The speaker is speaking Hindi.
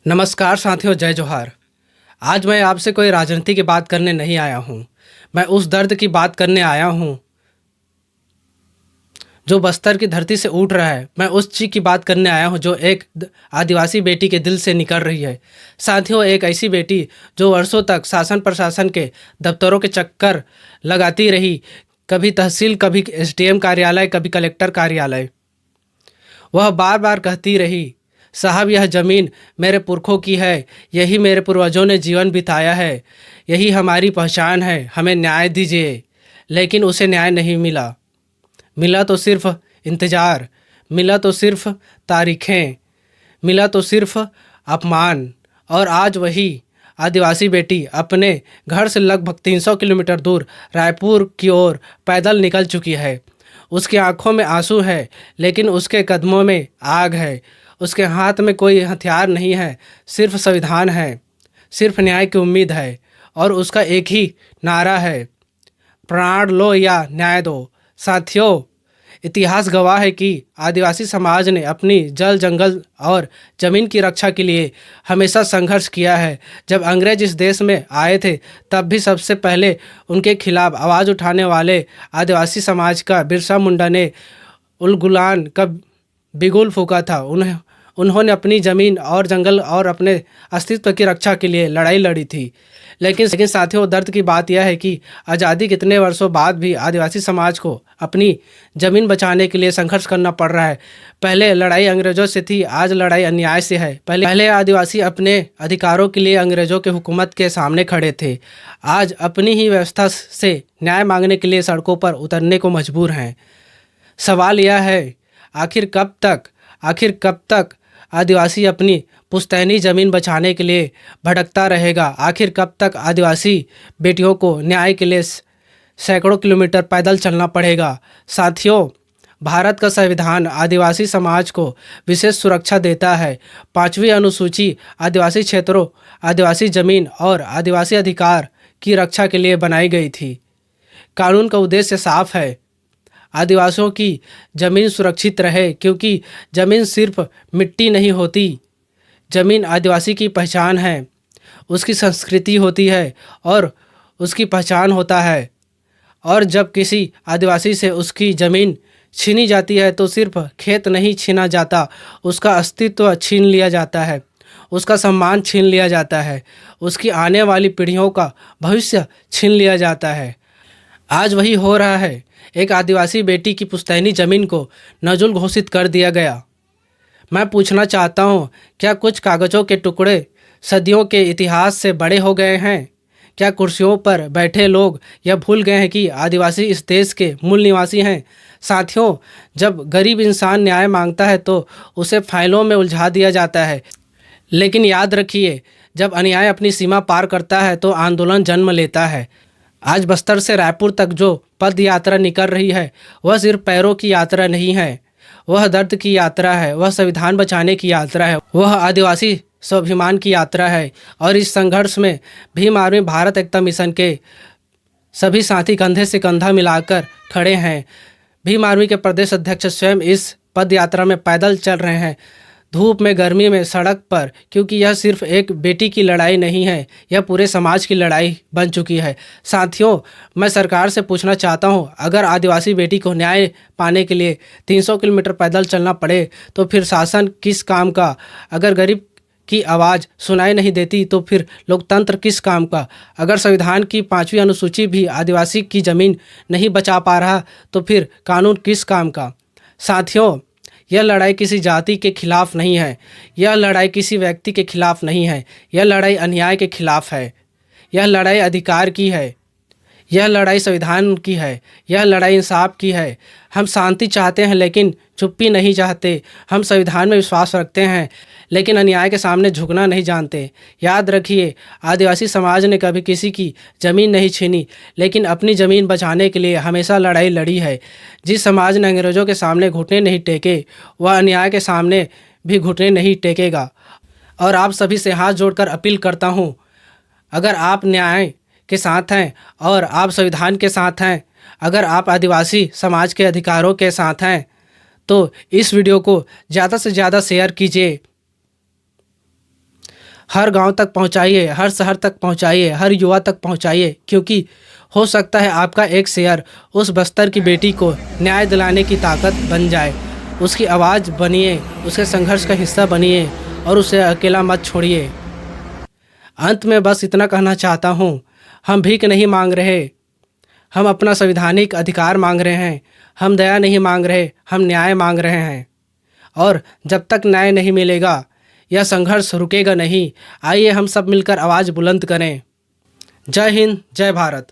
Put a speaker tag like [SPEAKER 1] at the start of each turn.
[SPEAKER 1] नमस्कार साथियों, जय जोहार। आज मैं आपसे कोई राजनीति की बात करने नहीं आया हूँ। मैं उस दर्द की बात करने आया हूँ जो बस्तर की धरती से उठ रहा है। मैं उस चीज़ की बात करने आया हूँ जो एक आदिवासी बेटी के दिल से निकल रही है। साथियों, एक ऐसी बेटी जो वर्षों तक शासन प्रशासन के दफ्तरों के चक्कर लगाती रही, कभी तहसील, कभी एसडीएम कार्यालय, कभी कलेक्टर कार्यालय। वह बार बार कहती रही, साहब यह ज़मीन मेरे पुरखों की है, यही मेरे पूर्वजों ने जीवन बिताया है, यही हमारी पहचान है, हमें न्याय दीजिए। लेकिन उसे न्याय नहीं मिला। मिला तो सिर्फ इंतज़ार, मिला तो सिर्फ तारीखें, मिला तो सिर्फ अपमान। और आज वही आदिवासी बेटी अपने घर से लगभग 300 किलोमीटर दूर रायपुर की ओर पैदल निकल चुकी है। उसकी आंखों में आंसू है, लेकिन उसके कदमों में आग है। उसके हाथ में कोई हथियार नहीं है, सिर्फ संविधान है, सिर्फ न्याय की उम्मीद है। और उसका एक ही नारा है, प्राण लो या न्याय दो। साथियों, इतिहास गवाह है कि आदिवासी समाज ने अपनी जल, जंगल और ज़मीन की रक्षा के लिए हमेशा संघर्ष किया है। जब अंग्रेज इस देश में आए थे, तब भी सबसे पहले उनके खिलाफ आवाज़ उठाने वाले आदिवासी समाज का बिरसा मुंडा ने उलगुलान का बिगुल फूंका था। उन्होंने अपनी ज़मीन और जंगल और अपने अस्तित्व की रक्षा के लिए लड़ाई लड़ी थी। लेकिन साथियों, दर्द की बात यह है कि आज़ादी कितने वर्षों बाद भी आदिवासी समाज को अपनी ज़मीन बचाने के लिए संघर्ष करना पड़ रहा है। पहले लड़ाई अंग्रेज़ों से थी, आज लड़ाई अन्याय से है। पहले आदिवासी अपने अधिकारों के लिए अंग्रेज़ों के हुकूमत के सामने खड़े थे, आज अपनी ही व्यवस्था से न्याय मांगने के लिए सड़कों पर उतरने को मजबूर हैं। सवाल यह है, आखिर कब तक आदिवासी अपनी पुश्तैनी ज़मीन बचाने के लिए भटकता रहेगा? आखिर कब तक आदिवासी बेटियों को न्याय के लिए सैकड़ों किलोमीटर पैदल चलना पड़ेगा? साथियों, भारत का संविधान आदिवासी समाज को विशेष सुरक्षा देता है। 5वीं अनुसूची आदिवासी क्षेत्रों, आदिवासी ज़मीन और आदिवासी अधिकार की रक्षा के लिए बनाई गई थी। कानून का उद्देश्य साफ है, आदिवासियों की ज़मीन सुरक्षित रहे, क्योंकि ज़मीन सिर्फ मिट्टी नहीं होती। ज़मीन आदिवासी की पहचान है, उसकी संस्कृति होती है और उसकी पहचान होता है। और जब किसी आदिवासी से उसकी ज़मीन छीनी जाती है तो सिर्फ खेत नहीं छीना जाता, उसका अस्तित्व छीन लिया जाता है, उसका सम्मान छीन लिया जाता है, उसकी आने वाली पीढ़ियों का भविष्य छीन लिया जाता है। आज वही हो रहा है। एक आदिवासी बेटी की पुश्तैनी ज़मीन को नजुल घोषित कर दिया गया। मैं पूछना चाहता हूँ, क्या कुछ कागज़ों के टुकड़े सदियों के इतिहास से बड़े हो गए हैं? क्या कुर्सियों पर बैठे लोग यह भूल गए हैं कि आदिवासी इस देश के मूल निवासी हैं? साथियों, जब गरीब इंसान न्याय मांगता है तो उसे फाइलों में उलझा दिया जाता है। लेकिन याद रखिए, जब अन्याय अपनी सीमा पार करता है तो आंदोलन जन्म लेता है। आज बस्तर से रायपुर तक जो पद यात्रा निकल रही है, वह सिर्फ पैरों की यात्रा नहीं है, वह दर्द की यात्रा है, वह संविधान बचाने की यात्रा है, वह आदिवासी स्वाभिमान की यात्रा है। और इस संघर्ष में भीम आर्मी भारत एकता मिशन के सभी साथी कंधे से कंधा मिलाकर खड़े हैं। भीम आर्मी के प्रदेश अध्यक्ष स्वयं इस पद यात्रा में पैदल चल रहे हैं, धूप में, गर्मी में, सड़क पर, क्योंकि यह सिर्फ एक बेटी की लड़ाई नहीं है, यह पूरे समाज की लड़ाई बन चुकी है। साथियों, मैं सरकार से पूछना चाहता हूं, अगर आदिवासी बेटी को न्याय पाने के लिए 300 किलोमीटर पैदल चलना पड़े तो फिर शासन किस काम का? अगर गरीब की आवाज़ सुनाई नहीं देती तो फिर लोकतंत्र किस काम का? अगर संविधान की 5वीं अनुसूची भी आदिवासी की ज़मीन नहीं बचा पा रहा तो फिर कानून किस काम का? साथियों, यह लड़ाई किसी जाति के खिलाफ नहीं है, यह लड़ाई किसी व्यक्ति के खिलाफ नहीं है, यह लड़ाई अन्याय के खिलाफ है, यह लड़ाई अधिकार की है, यह लड़ाई संविधान की है, यह लड़ाई इंसाफ की है। हम शांति चाहते हैं लेकिन चुप्पी नहीं चाहते। हम संविधान में विश्वास रखते हैं लेकिन अन्याय के सामने झुकना नहीं जानते। याद रखिए, आदिवासी समाज ने कभी किसी की ज़मीन नहीं छीनी, लेकिन अपनी ज़मीन बचाने के लिए हमेशा लड़ाई लड़ी है। जिस समाज ने अंग्रेज़ों के सामने घुटने नहीं टेके, वह अन्याय के सामने भी घुटने नहीं टेकेगा। और आप सभी से हाथ जोड़कर अपील करता हूँ, अगर आप न्याय के साथ हैं और आप संविधान के साथ हैं, अगर आप आदिवासी समाज के अधिकारों के साथ हैं, तो इस वीडियो को ज़्यादा से ज़्यादा शेयर कीजिए। हर गांव तक पहुंचाइए, हर शहर तक पहुंचाइए, हर युवा तक पहुंचाइए, क्योंकि हो सकता है आपका एक शेयर उस बस्तर की बेटी को न्याय दिलाने की ताकत बन जाए। उसकी आवाज़ बनिए, उसके संघर्ष का हिस्सा बनिए और उसे अकेला मत छोड़िए। अंत में बस इतना कहना चाहता हूँ, हम भीख नहीं मांग रहे, हम अपना संवैधानिक अधिकार मांग रहे हैं। हम दया नहीं मांग रहे, हम न्याय मांग रहे हैं। और जब तक न्याय नहीं मिलेगा, यह संघर्ष रुकेगा नहीं। आइए हम सब मिलकर आवाज़ बुलंद करें। जय हिंद, जय भारत।